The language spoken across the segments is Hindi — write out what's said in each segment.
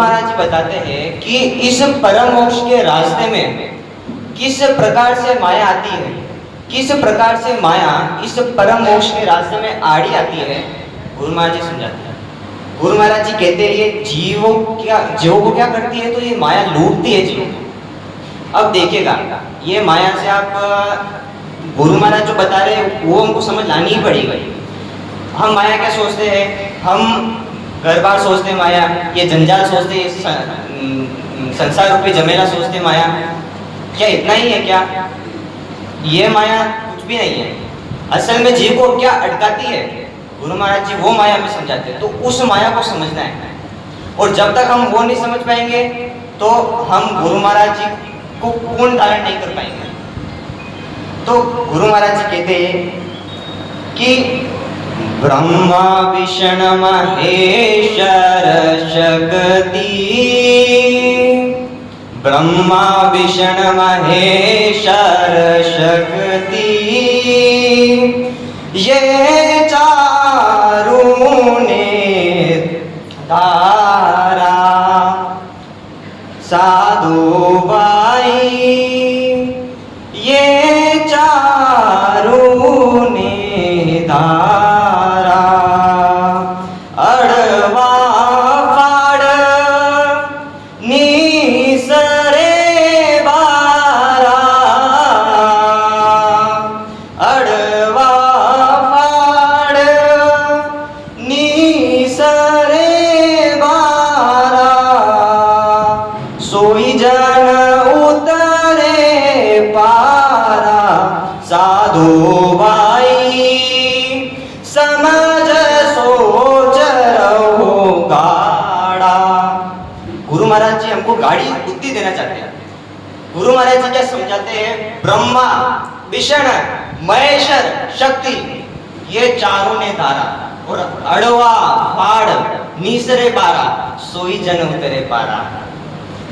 महाराज जी बताते हैं कि इस परम मोक्ष के रास्ते में किस प्रकार से माया आती है, किस प्रकार से माया इस परम मोक्ष के रास्ते में आड़ी आती है, गुरु महाराज जी समझाते हैं। गुरु महाराज जी कहते हैं ये जीव को क्या करती है, तो ये माया लूटती है जीव को। अब देखिएगा, ये माया से आप गुरु महाराज जो बता रहे हैं वो हमको समझ लानी ही पड़ेगी। हम माया क्या सोचते हैं, हम घर बार सोचते हैं माया, ये जंजाल सोचते हैं, संसार रूपी जमेला सोचते हैं माया। क्या इतना ही है क्या? ये माया कुछ भी नहीं है। असल में जीव को क्या अटकाती है, गुरु महाराज जी वो माया में समझाते हैं। तो उस माया को समझना है, और जब तक हम वो नहीं समझ पाएंगे तो हम गुरु महाराज जी को पूर्ण धारण नहीं कर पाएंगे। तो गुरु महाराज जी कहते हैं कि ब्रह्मा विष्णु महेश्वर शक्ति, ब्रह्मा विष्णु महेश्वर शक्ति, ये चारों ने धारा साधु बाई, ये चारों ने धारा अड़वा फाड़ नीसरे बारा, अड़वा फाड़ नीसरे बारा, सोई जन उतरे पारा, साधु भाई समझ सोच रहो गाड़ा। गुरु महाराज जी हमको गाड़ी बुद्धि देना चाहते हैं। गुरु महाराज जी क्या समझाते हैं, ब्रह्मा विष्णु महेश्वर शक्ति, ये चारों ने धारा, और अड़वा फाड़ नीसरे बारा, सोई जन उतरे पारा।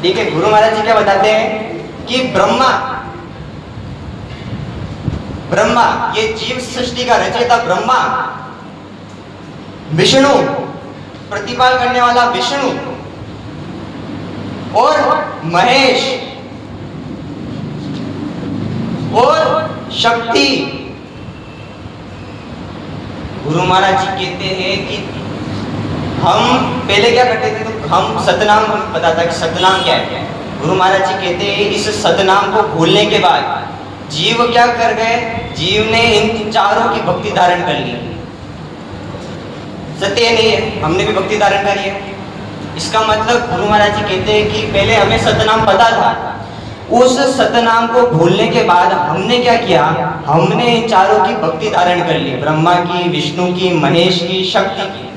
देखिए गुरु महाराज जी क्या बताते हैं कि ब्रह्मा ये जीव सृष्टि का रचयिता ब्रह्मा, विष्णु प्रतिपाल करने वाला विष्णु, और महेश और शक्ति। गुरु महाराज जी कहते हैं कि हम पहले क्या करते थे, तो हम सतनाम पता था कि सतनाम क्या है। गुरु महाराज जी कहते हैं इस सतनाम को भूलने के बाद जीव क्या कर गए, जीव ने इन चारों की भक्ति धारण कर ली। सत्य नहीं है, हमने भी भक्ति धारण करी है। इसका मतलब गुरु महाराज जी कहते हैं कि पहले हमें सतनाम पता था, उस सतनाम को भूलने के बाद हमने क्या किया, हमने इन चारों की भक्ति धारण कर ली, ब्रह्मा की, विष्णु की, महेश की, शक्ति की।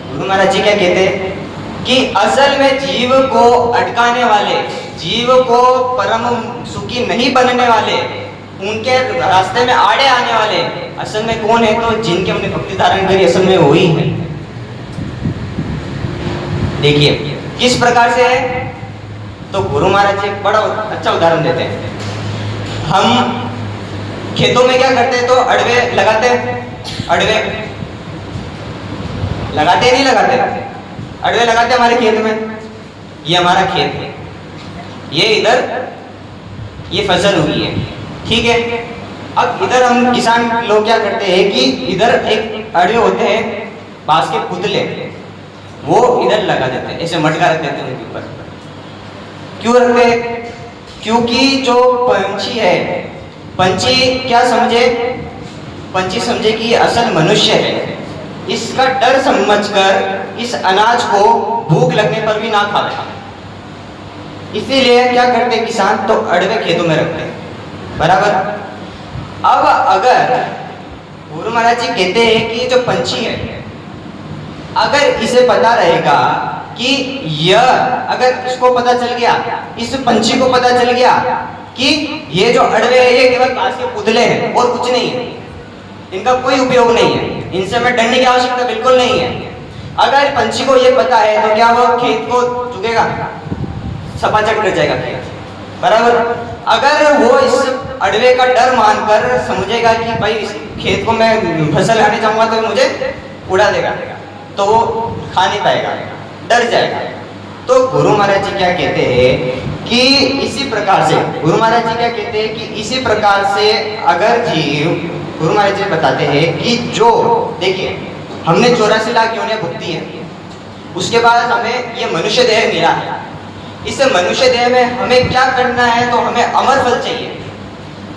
गुरु महाराज जी क्या कहते हैं कि असल में जीव को अटकाने वाले, जीव को परम सुखी नहीं बनने वाले, उनके रास्ते में आड़े आने वाले असल में कौन है, तो जिनके हमने भक्ति धारण करी असल में वही है। देखिए किस प्रकार से है, तो गुरु महाराज जी बड़ा अच्छा उदाहरण देते हैं। हम खेतों में क्या करते हैं, तो अड़वे लगाते हैं, अड़वे लगाते नहीं लगाते, अड़वे लगाते हमारे खेत में। ये हमारा खेत है, ये इधर ये फसल हुई है, ठीक है। अब इधर हम किसान लोग क्या करते हैं कि इधर एक अड़वे होते हैं बांस के पुतले, वो इधर लगा देते हैं, ऐसे मटका रख देते हैं उनके ऊपर। क्यों रखते हैं, क्योंकि जो पंछी है, पंछी क्या समझे, पंछी समझे कि ये असल मनुष्य है, इसका डर समझकर इस अनाज को भूख लगने पर भी ना खाता। इसीलिए क्या करते किसान, तो अड़वे खेतों में रखते हैं, बराबर। अब अगर गुरु महाराज जी कहते हैं कि ये जो पंछी है, अगर इसे पता रहेगा कि यह, अगर इसको पता चल गया, इस पंछी को पता चल गया कि ये जो अड़वे है ये केवल बांस के पुतले हैं और कुछ नहीं है, इनका कोई उपयोग नहीं है, इनसे हमें डरने की आवश्यकता बिल्कुल नहीं है। अगर पंछी को ये पता है तो क्या वो खेत को चुगेगा, सपाचट कर जाएगा खेत, बराबर। अगर वो इस अड़वे का डर मानकर समझेगा कि भाई इस खेत को मैं फसल खाने जाऊंगा तो मुझे उड़ा देगा, तो वो खा नहीं पाएगा। डर जाएगा। तो गुरु महाराज जी क्या कहते हैं कि इसी प्रकार से, गुरु महाराज जी क्या कहते हैं कि इसी प्रकार से अगर जीव, गुरु महाराज जी बताते हैं कि जो, देखिए हमने 84 लाख योनियां भुगती है, उसके बाद हमें ये मनुष्य देह मिला है। इस मनुष्य देह में हमें क्या करना है, तो हमें अमर फल चाहिए।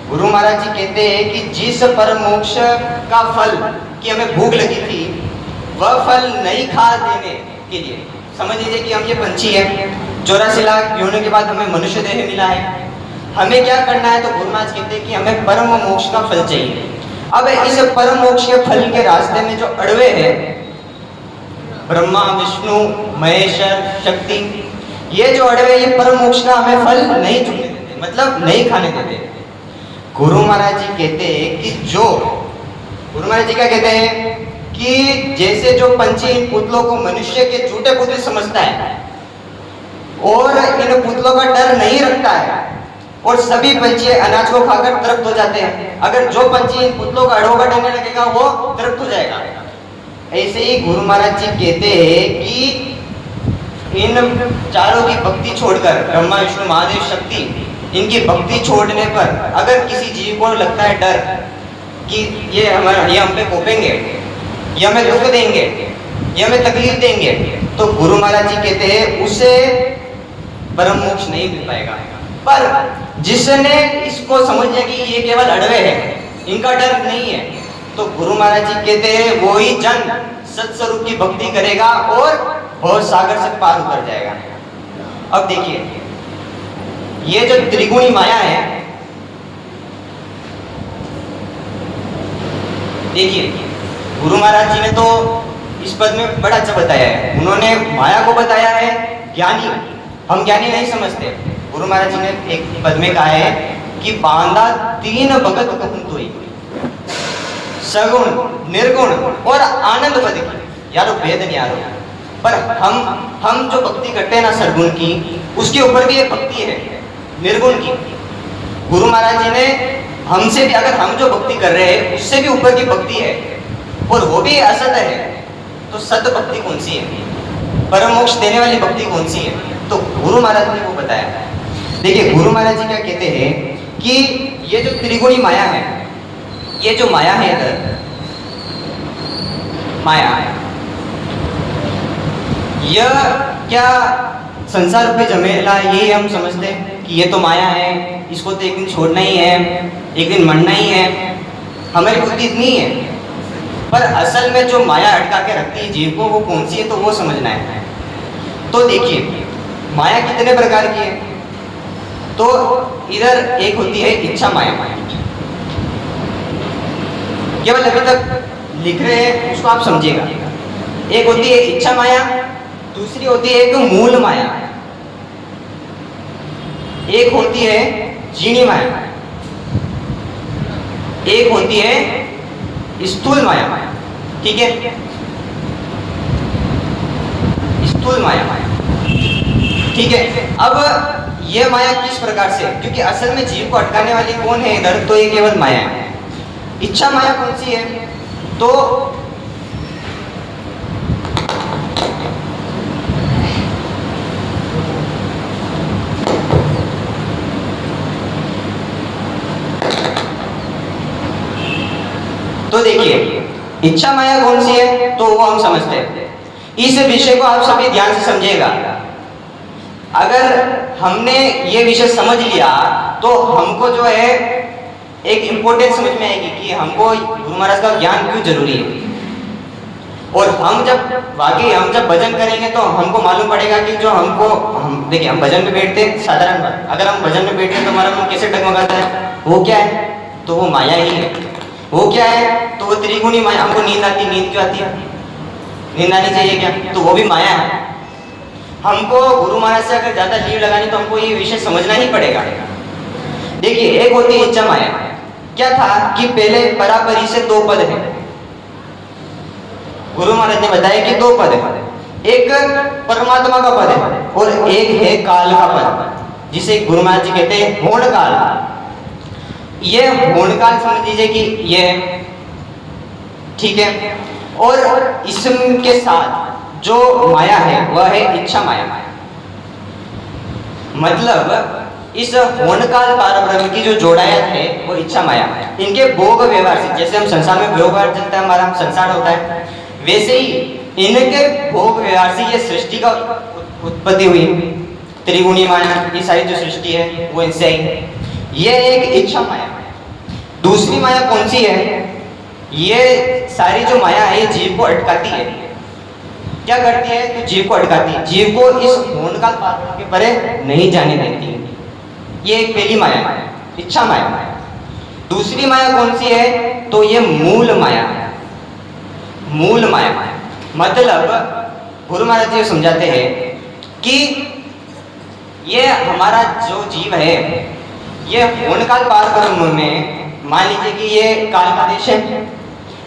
गुरु महाराज जी कहते हैं कि जिस परम मोक्ष का फल की हमें भूख लगी थी, वह फल नहीं खा देने के लिए, समझ लीजिए कि हम ये पंछी है, 84 लाख योनियों के बाद हमें मनुष्य देह मिला है, हमें क्या करना है, तो गुरु महाराज कहते हैं कि हमें परम मोक्ष का फल चाहिए। अब इस परम मोक्ष के फल के रास्ते में जो अड़वे हैं, ब्रह्मा विष्णु महेश शक्ति, ये जो अड़वे, ये परम मोक्ष का हमें फल नहीं चुनने देते, मतलब नहीं खाने देते। गुरु महाराज जी कहते हैं कि जो, गुरु महाराज जी क्या कहते हैं कि जैसे जो पंछी इन पुतलों को मनुष्य के झूठे पुतले समझता है और इन पुतलों का डर नहीं रखता है, और सभी पंछी अनाज को खाकर तृप्त हो जाते हैं, अगर जो पंछी इन पुतलों का अड़ोगा डरने लगेगा वो तृप्त हो जाएगा। ऐसे ही गुरु महाराज जी कहते हैं कि इन चारों की भक्ति छोड़कर, ब्रह्मा विष्णु महादेव शक्ति, इनकी भक्ति छोड़ने पर अगर किसी जीव को लगता है डर कि ये हम पे कोपेंगे, ये हमें दुख देंगे, ये हमें तकलीफ देंगे, तो गुरु महाराज जी कहते हैं उसे परम मोक्ष नहीं मिल पाएगा। पर जिसने इसको समझ लिया कि ये केवल अड़वे हैं, इनका डर नहीं है, तो गुरु महाराज जी कहते हैं वो ही जन सत्स्वरूप की भक्ति करेगा और भव सागर से पार उतर जाएगा। अब देखिए, ये जो त्रिगुणी माया है, देखिए गुरु महाराज जी ने तो इस पद में बड़ा अच्छा बताया है। उन्होंने माया को बताया है ज्ञानी, हम ज्ञानी नहीं समझते। गुरु महाराज जी ने एक पद में कहा है कि बांधा तीन भगत कहूं तोई, सगुण निर्गुण और आनंद पद की, यारो भेद नहीं आ रहा। पर हम जो भक्ति करते हैं ना सरगुण की, उसके ऊपर भी एक भक्ति है निर्गुण की। गुरु महाराज जी ने हमसे भी, अगर हम जो भक्ति कर रहे हैं उससे भी ऊपर की भक्ति है, और वो भी असत है, तो सत भक्ति कौन सी है, परम मोक्ष देने वाली भक्ति कौन सी है, तो गुरु महाराज ने वो बताया। देखिए गुरु महाराज जी क्या कहते हैं कि ये जो त्रिगुणी माया है, ये जो माया है इधर, माया है, यह क्या संसार पे जमेला, यही हम समझते हैं कि ये तो माया है, इसको तो एक दिन छोड़ना ही है, एक दिन मरना ही है, हमारी बुद्धि इतनी है। पर असल में जो माया अटका के रखती है जीव को, वो कौन सी है, तो वो समझना है। तो देखिए माया कितने प्रकार की है, तो इधर एक होती है इच्छा माया, केवल अभी तक लिख रहे हैं उसको आप समझिएगा। एक होती है इच्छा माया, दूसरी होती है एक मूल माया, एक होती है जीणी माया, एक होती है स्थूल माया। ठीक है, स्थूल माया, ठीक है। अब ये माया किस प्रकार से, क्योंकि असल में जीव को अटकाने वाली कौन है इधर, तो ये केवल माया है। इच्छा माया कौन सी है, तो देखिए इच्छा माया कौन सी है, तो वो हम समझते हैं। इस विषय को आप सभी ध्यान से समझिएगा। अगर हमने ये विषय समझ लिया तो हमको जो है एक इम्पोर्टेंस समझ में आएगी कि हमको गुरु महाराज का ज्ञान क्यों जरूरी है। और हम जब भजन करेंगे तो हमको मालूम पड़ेगा कि जो देखिए हम भजन में बैठते हैं, साधारण बात, अगर हम भजन में बैठते हैं तो हमारा मन कैसे डगमगाता है, वो क्या है, तो वो माया ही है। वो क्या है, तो वो त्रिगुणी माया। हमको नींद आती, नींद क्यों आती है, नींद आनी चाहिए क्या, तो वो भी माया है। हमको गुरु महाराज से अगर ज्यादा लीव लगानी तो हमको ये विषय समझना ही पड़ेगा। देखिए एक होती है इच्छा माया। क्या था कि पहले परापरी से दो पद है, गुरु महाराज ने बताया कि दो पद है, एक परमात्मा का पद है और एक है काल का पद, जिसे गुरु महाराज जी कहते हैं होण काल। ये होण काल समझ लीजिए कि ये ठीक है, और इसके साथ जो माया है वह है इच्छा माया। मतलब इस होनकाल पारब्रह्म की जो जोड़ायात है वो इच्छा माया। इनके भोग व्यवहार से, जैसे हम संसार में भोग व्यवहार चलता है, हमारा संसार होता है, वैसे ही इनके भोग व्यवहार से ये सृष्टि का उत्पत्ति हुई। त्रिगुणी माया, ये सारी जो सृष्टि है वो इनसे आई। ये एक इच्छा माया। दूसरी माया कौन सी है? ये सारी जो माया है ये जीव को अटकाती है। क्या करती है? तो जीव को अटकाती है, जीव को इस होनकाल पारब्रह्म के परे नहीं जाने देती। ये एक पहली माया है, इच्छा माया। दूसरी माया कौन सी है? तो ये मूल माया। मूल माया मतलब गुरु महाराज जी समझाते हैं कि ये हमारा जो जीव है, ये होनकाल पारब्रह्म में, मान लीजिए कि ये काल का देश है,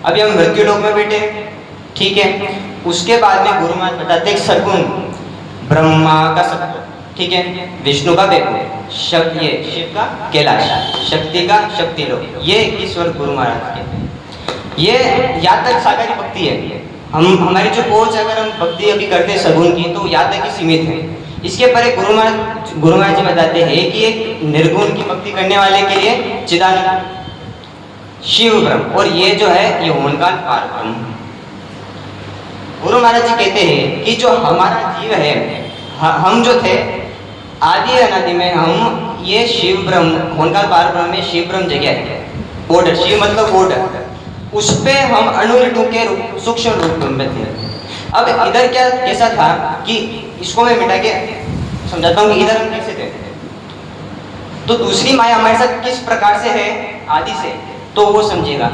अभी हम मृत्यु लोक में बैठे, ठीक है। उसके बाद में गुरु महाराज बताते हैं सगुण ब्रह्मा का सत्व, ठीक है, विष्णु का वैकुंठ, ये शिव का कैलाश, शक्ति का शक्ति लोक, ये ईश्वर गुरु महाराज के। ये यहाँ तक साकारी भक्ति है। हमारी जो पहुंच, अगर हम भक्ति अभी करते हैं सगुण की, तो यहाँ तक ही सीमित है। इसके परे गुरु महाराज जी बताते हैं कि एक निर्गुण की भक्ति करने वाले के लिए चिदानंद शिव ब्रह्म, और ये जो है ये होनकाल पारब्रह्म। गुरु महाराज जी कहते हैं कि जो हमारा जीव है, हम जो थे आदि अनादि में, हम ये शिव ब्रह्म, होनकाल पारब्रह्म में शिव ब्रह्म जगह है, बॉर्डर, शिव मतलब बॉर्डर, उस पे हम अणुरेणु के सूक्ष्म रूप में थे। अब इधर क्या कैसा था कि इसको मैं मिटा के समझाता हूँ कि इधर हम कैसे थे। तो दूसरी माया हमारे साथ किस प्रकार से है आदि से, तो वो समझेगा।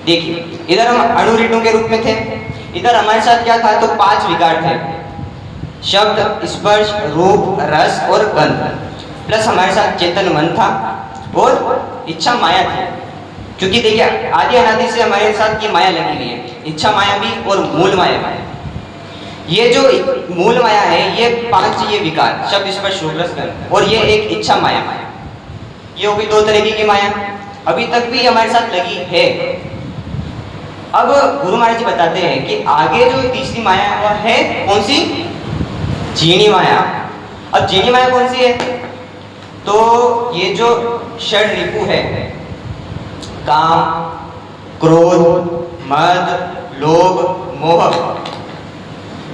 देखिए, इधर हम अणुरेणु के रूप में थे, इधर हमारे साथ क्या था? तो 5 विकार थे, शब्द, स्पर्श, रूप, रस और गंध, प्लस हमारे साथ चेतन मन था और इच्छा माया थी। क्योंकि देखिए आदि अनादि से हमारे साथ ये माया लगी हुई है, इच्छा माया भी और मूल माया भी। ये जो मूल माया है, ये 5 ये विकार, शब्द, स्पर्श, रूप, रस, गंध, और ये एक इच्छा माया। ये हो गई 2 तरीके की माया, अभी तक भी हमारे साथ लगी है। अब गुरु महाराज जी बताते हैं कि आगे जो तीसरी माया है वह है कौन सी? जीनी माया। अब जीनी माया कौन सी है? तो ये जो षड रिपु है, काम, क्रोध, मद, लोभ, मोह,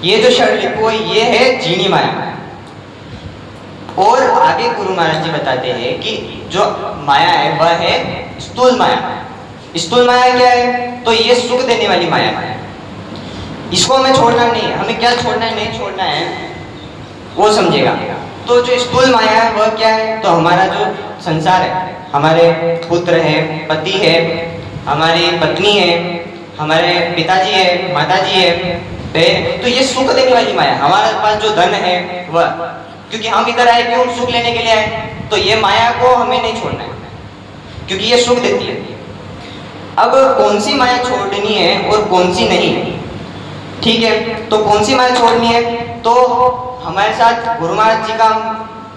ये जो षड रिपु है ये है जीनी माया। और आगे गुरु महाराज जी बताते हैं कि जो माया है वह है स्थूल माया। स्थूल माया क्या है? तो ये सुख देने वाली माया है। इसको हमें छोड़ना नहीं है, हमें क्या छोड़ना है, नहीं छोड़ना है, वो समझेगा। तो जो स्थूल माया है वह क्या है? तो हमारा जो संसार है, हमारे पुत्र है, पति है, हमारी पत्नी है, हमारे पिताजी है, माताजी है, तो ये सुख देने वाली माया। हमारे पास जो धन है वह, क्योंकि हम इधर आए क्यों? सुख लेने के लिए आए, तो ये माया को हमें नहीं छोड़ना है क्योंकि ये सुख देती है। अब कौन सी माया छोड़नी है और कौन सी नहीं, ठीक है। तो कौन सी माया छोड़नी है? तो हमारे साथ गुरु महाराज जी का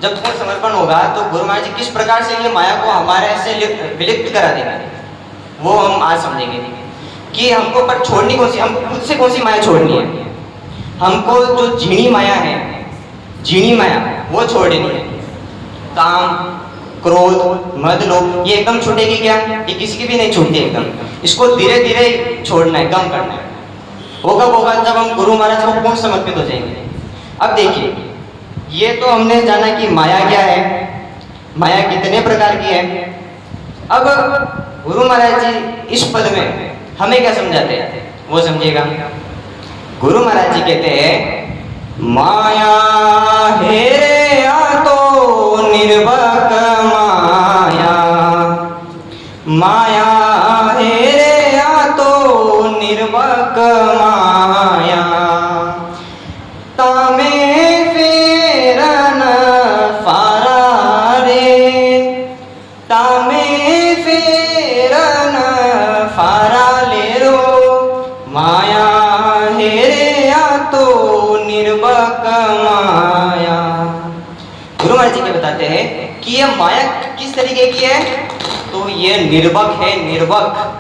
जब पूर्ण समर्पण होगा तो गुरु महाराज जी किस प्रकार से ये माया को हमारे से विलिप्त करा देंगे, वो हम आज समझेंगे कि हमको पर छोड़नी कौन सी, हम खुद से कौन सी माया छोड़नी है। हमको जो झीणी माया है, झीणी माया वो छोड़नी है। काम, क्रोध, मद, लोभ, ये एकदम छूटेगी क्या? ये किसी की भी नहीं छूटती एकदम। इसको धीरे धीरे छोड़ना है, कम करना है। वो कब होगा? जब हम गुरु महाराज को पूर्ण समर्पित हो जाएंगे। अब देखिए, ये तो हमने जाना कि माया क्या है, माया कितने प्रकार की है। अब गुरु महाराज जी इस पद में हमें क्या समझाते हैं वो समझिएगा। गुरु महाराज जी कहते हैं, माया है या तो निर्वक माया, माया है या तो निर्वक माया, तामे फेरन फारा रे, तामे फेरन फारा ले रो, माया है रे या तो निर्वक माया। गुरु महाराज जी क्या बताते हैं कि ये माया किस तरीके की है? तो ये निर्वक है, निर्वक।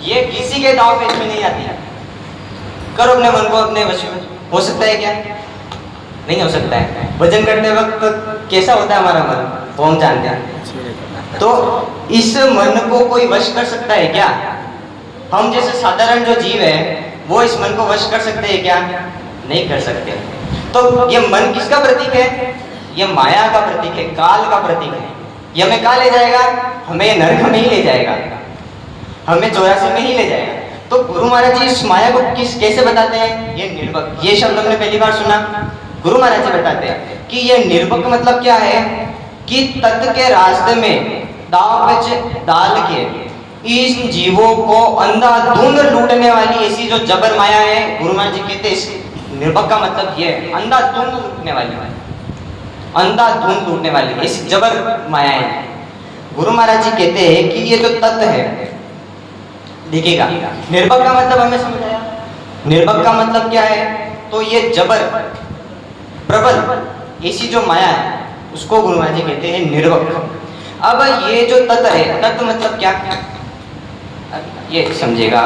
ये किसी के दाव पेच में नहीं आती है। करो अपने मन को अपने वश में। हो सकता है क्या? नहीं हो सकता है। भजन करते वक्त कैसा होता है हमारा मन, वो हम जानते हैं। तो इस मन को कोई वश कर सकता है क्या? हम जैसे साधारण जो जीव है वो इस मन को वश कर सकते हैं क्या? नहीं कर सकते। तो ये मन किसका प्रतीक है? ये माया का प्रतीक है, काल का प्रतीक है। ये हमें कहाँ ले जाएगा? हमें नरक में ही ले जाएगा, हमें 84 में ही ले जाएगा। तो गुरु महाराज जी इस माया को कैसे बताते हैं? ये निर्भक, ये शब्द हमने पहली बार सुना। गुरु महाराज जी बताते हैं कि ये निर्भक मतलब क्या है कि तत्व के रास्ते में दाव पेच डाल के इस जीवों को अंधाधुंध लूटने वाली ऐसी जो जबर माया है, गुरु महाराज जी कहते हैं निर्भक का मतलब ये है अंधाधुंध लूटने वाली, अंधाधुंध लूटने वाली ऐसी जबर माया है। गुरु महाराज जी कहते हैं कि ये जो तत्व है, देखिएगा निर्भक का मतलब हमें समझ आया। निर्भक का मतलब क्या है? तो ये जबर प्रबल ऐसी जो माया है उसको गुरु महाराज जी कहते हैं निर्भक। अब ये जो तत्व है, तत्व मतलब क्या, ये समझेगा।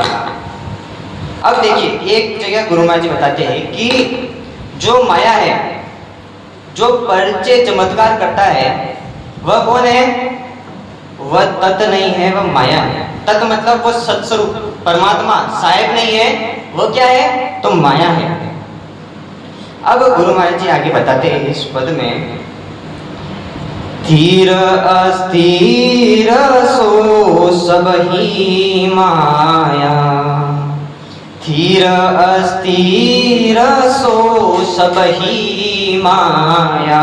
अब देखिए एक जगह गुरु महाराज जी बताते हैं कि जो माया है, जो परिचय चमत्कार करता है, वह कौन है? वह तत्व नहीं है, वह माया है। तत्व मतलब वो सत्स्वरूप परमात्मा साहेब नहीं है, वो क्या है? तो माया है। अब गुरु महाराज जी आगे बताते हैं इस पद में, धीर अस्थिर सो सब ही माया, धीर अस्थिर सो सब ही माया,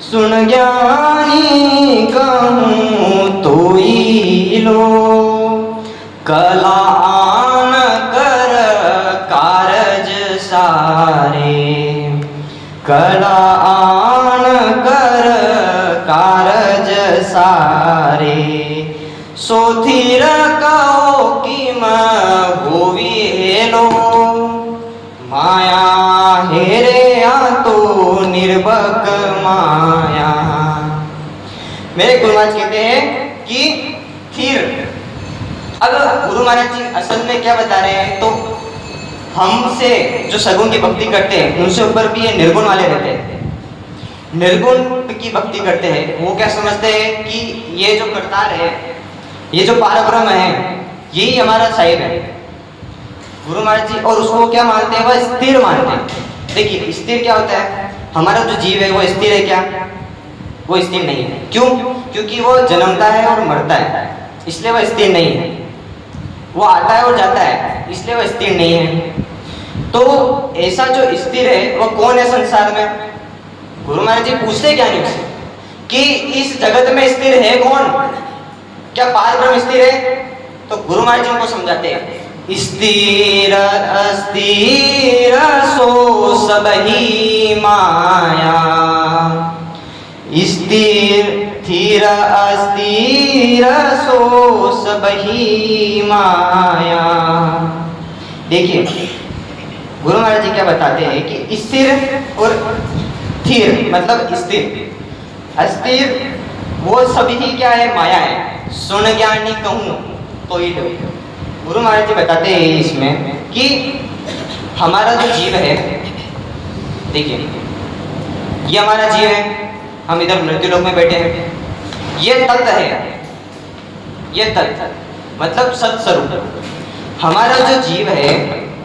सुन ज्ञानी कहूँ तो ही लो, कला आन कर कारज सारे, कला आन कर कारज सारे, सो धीर कहो कि मैं होवी हेलो, माया हेरे आ तो निर्भक माया। मेरे गुरु महाराज कहते हैं कि फिर अब गुरु महाराज जी असल में क्या बता रहे हैं, तो हमसे जो सगुण की भक्ति करते हैं उनसे ऊपर भी ये निर्गुण वाले रहते हैं। निर्गुण की भक्ति करते हैं वो क्या समझते हैं कि ये जो करतार है, ये जो पारब्रह्म है, यही हमारा साहिब है गुरु महाराज जी। और उसको क्या मानते हैं? वह स्थिर मानते हैं। देखिए स्थिर क्या होता है? हमारा जो जीव है वो स्थिर है क्या? वो स्थिर नहीं है। क्यों? क्योंकि वो जन्मता है और मरता है, इसलिए वह स्थिर नहीं है। वो आता है और जाता है, इसलिए वह स्थिर नहीं है। तो ऐसा जो स्थिर है वो कौन है संसार में? गुरु महाराज जी पूछते क्या नहीं उससे कि इस जगत में स्थिर है कौन? क्या पारब्रह्म स्थिर है? तो गुरु महाराज जी उनको समझाते हैं, स्थिर अस्थिर सो सब ही माया, स्थिर स्थिर अस्थिर सो सब ही माया। देखिए गुरु महाराज जी क्या बताते हैं कि स्थिर और स्थिर मतलब स्थिर, अस्थिर वो सभी ही क्या है? माया है। सुन ज्ञानी कहूँ तो ही लो। गुरु महाराज जी बताते हैं इसमें कि हमारा जो जीव है, देखिए ये हमारा जीव है, हम इधर मृत्यु लोक में बैठे हैं, ये तत्व है, ये तत्व मतलब सत्स्वरूप। हमारा जो जीव है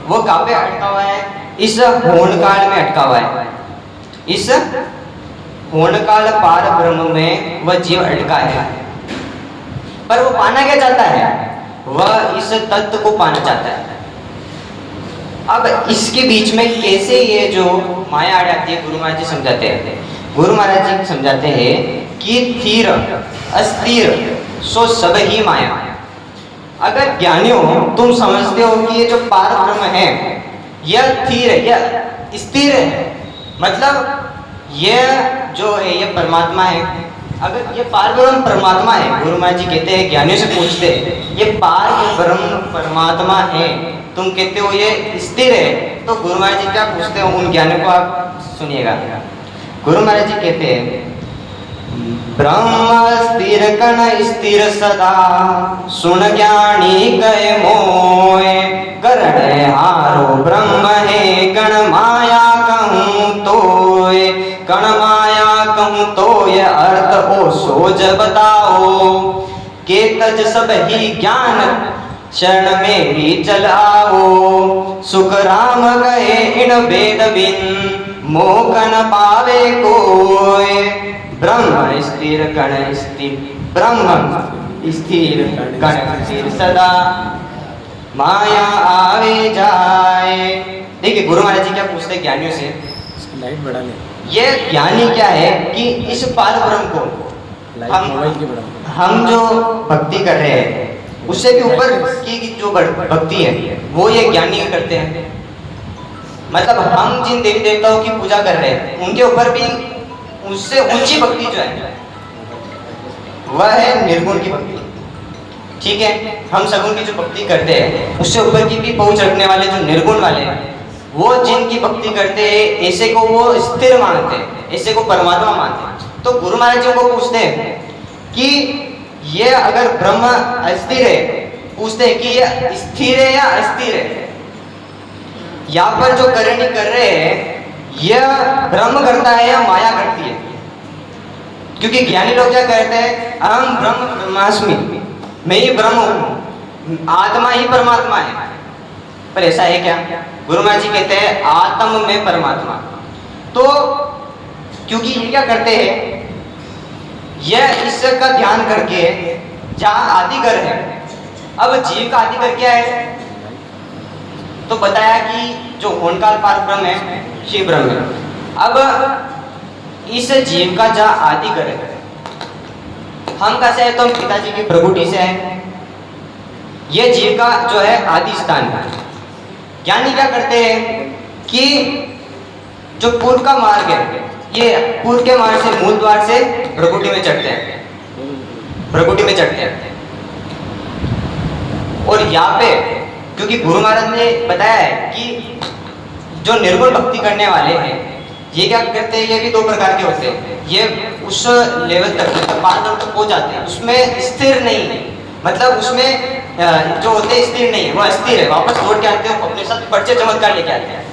वो कहाँ पे अटका हुआ है? इस होन काल में अटका हुआ है। इस होन काल पार ब्रह्म में वह जीव अटका है, पर वो पाना क्या चाहता है? वह इस तत्व को पाना चाहता है। अब इसके बीच में कैसे ये जो माया आ जाती है, गुरु महाराज जी समझाते हैं। गुरु महाराज जी समझाते हैं कि स्थिर अस्थिर सो सब ही माया। अगर ज्ञानियों तुम समझते हो कि ये जो पार ब्रह्म है यह स्थिर है, यह स्थिर है, मतलब यह जो है ये परमात्मा है। अगर ये पार ब्रह्म परमात्मा है, गुरु महाराज जी कहते हैं, ज्ञानियों से पूछते हैं ये पार ब्रह्म परमात्मा है, तुम कहते हो ये स्थिर है, तो गुरु महाराज जी क्या पूछते हैं? उन ज्ञानियों को आप सुनिएगा। गुरु महाराज जी कहते हैं ब्रह्म स्थिर कण स्थिर सदा, सुन ज्ञानी कहे मोय, करण हारो ब्रह्म है गण माया कहूँ तोय, गण माया कहूँ तोय अर्थ ओ सोज बताओ, के तज सब ही ज्ञान शरण मेरी चल आओ, सुख राम गए इन वेद बिन मोह न पावे कोय, ब्रह्म स्थिर कण स्थिर, ब्रह्म स्थिर कण स्थिर सदा, माया आवे जाए। देखिए गुरु महाराज जी क्या पूछते ज्ञानियों से, लाइट बढ़ा ले। ये ज्ञानी क्या है कि इस पार ब्रह्म को हम जो भक्ति कर रहे हैं उससे भी ऊपर की जो भक्ति है वो ये ज्ञानी करते हैं। मतलब हम जिन देवी देवताओं की पूजा कर रहे हैं उनके ऊपर भी उससे ऊंची भक्ति जो है वह है निर्गुण की भक्ति। ठीक है, हम सगुण की जो भक्ति करते हैं उससे ऊपर की भी पहुंच रखने वाले जो निर्गुण वाले हैं वो जिनकी भक्ति करते हैं ऐसे को वो स्थिर मानते हैं, ऐसे को परमात्मा मानते हैं। तो गुरु महाराज जी को पूछते हैं कि ये अगर ब्रह्म अस्थिर है, पूछते हैं कि ये स्थिर है या अस्थिर है। यहाँ पर जो करणी कर रहे हैं यह ब्रह्म करता है या माया करती है? क्योंकि ज्ञानी लोग क्या कहते हैं, अहम ब्रह्म ब्रह्मास्मि, मैं ही ब्रह्म हूँ, आत्मा ही परमात्मा है। पर ऐसा है क्या? गुरु महाराज जी कहते हैं आत्म में परमात्मा। तो क्योंकि ये क्या करते हैं, यह ईश्वर का ध्यान करके जहाँ आदिगर है, अब जीव का आदिगर क्या है? तो बताया कि जो होनकाल पार ब्रह्म है शिव ब्रह्म है। अब इस जीव का जहाँ आदिगर है, हम कैसे है तो हम पिताजी की प्रभुति से है, ये जीव का जो है आदि स्थान है। ज्ञानी क्या करते हैं कि जो पूर्व का मार्ग है, ये पूर्व के मार्ग से मूल द्वार से प्रभुति में चढ़ते हैं, प्रभुति में चढ़ते हैं। और यहाँ पे क्योंकि गुरु महाराज ने बताया है कि जो निर्गुण भक्ति करने वाले हैं ये क्या करते हैं, ये भी दो प्रकार के होते हैं। ये उस लेवल तक मतलब पार तक पहुंच जाते हैं, उसमें स्थिर नहीं है, मतलब उसमें जो होते हैं स्थिर नहीं है, वो अस्थिर है, वापस लौट के आते हैं, अपने साथ पर्चे चमत्कार लेके आते हैं।